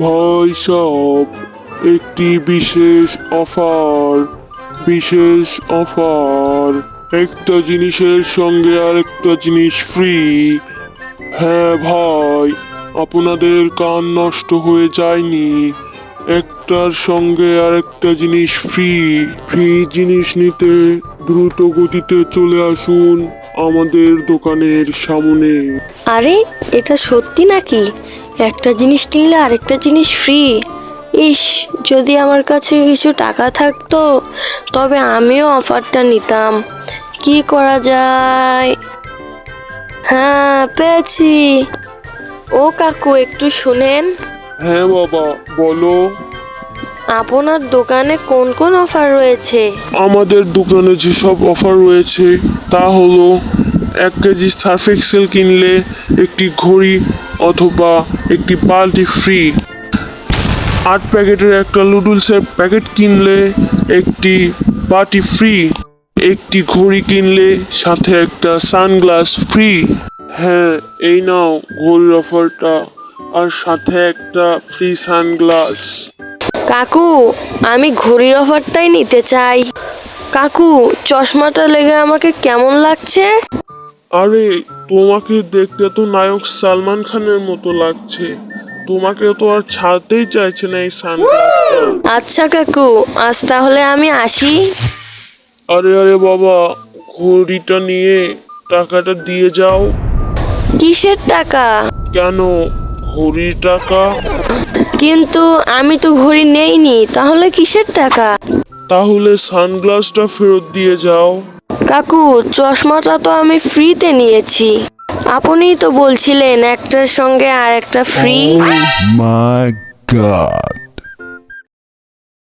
ভাই সব একটি বিশেষ অফার একটা জিনিসের সঙ্গে আরেকটা জিনিস ফ্রি। হ্যাঁ ভাই, আপনাদের কান নষ্ট হয়ে যায়নি, একটার সঙ্গে আরেকটা জিনিস ফ্রি। ফ্রি জিনিস নিতে দ্রুত গতিতে চলে আসুন আমাদের দোকানের সামনে। আরে এটা সত্যি নাকি? একটা জিনিস কিনলে আরেকটা জিনিস ফ্রি। ইস, যদি আমার কাছে কিছু টাকা থাকতো তবে আমিও অফারটা নিতাম। কি করা যায়? হ্যাঁ, পেয়েছি। ও কাকু, একটু শুনেন। হ্যাঁ বাবা, বলো। আপনার দোকানে কোন কোন অফার রয়েছে? আমাদের দোকানে যেসব অফার রয়েছে তা হলো 1 কেজি সার্ফ এক্সেল কিনলে একটি ঘড়ি অথবা একটি বালতি ফ্রি। 8 প্যাকেটের একটা নুডলসের প্যাকেট কিনলে একটি বাটি ফ্রি। একটি ঘড়ি কিনলে সাথে একটা সানগ্লাস ফ্রি। হ্যাঁ, এই নাও ঘড়ির অফারটা, আর সাথে একটা ফ্রি সানগ্লাস। কাকু, আমি ঘড়ির অফারটাই নিতে চাই। কাকু, চশমাটা লেগে আমাকে কেমন লাগছে? আরে, তোমাকে দেখতে তো নায়ক সালমান খানের মতো লাগছে, তোমাকে তো আর ছাড়তেই চাইছে না এই সানগ্লাসটা। আচ্ছা কাকু, আজ তাহলে আমি আসি। আরে আরে বাবা, ঘড়িটা নিয়ে টাকাটা দিয়ে যাও। কিসের টাকা? কেন, ঘড়ির টাকা? কিন্তু আমি তো ঘড়ি নেইনি, তাহলে কিসের টাকা? তাহলে সানগ্লাসটা ফেরত দিয়ে যাও। কাকু, চশমাটা তো আমি ফ্রিতে নিয়েছি। আপনিই তো বলছিলেন একটার সঙ্গে আর একটা ফ্রি। Oh my god.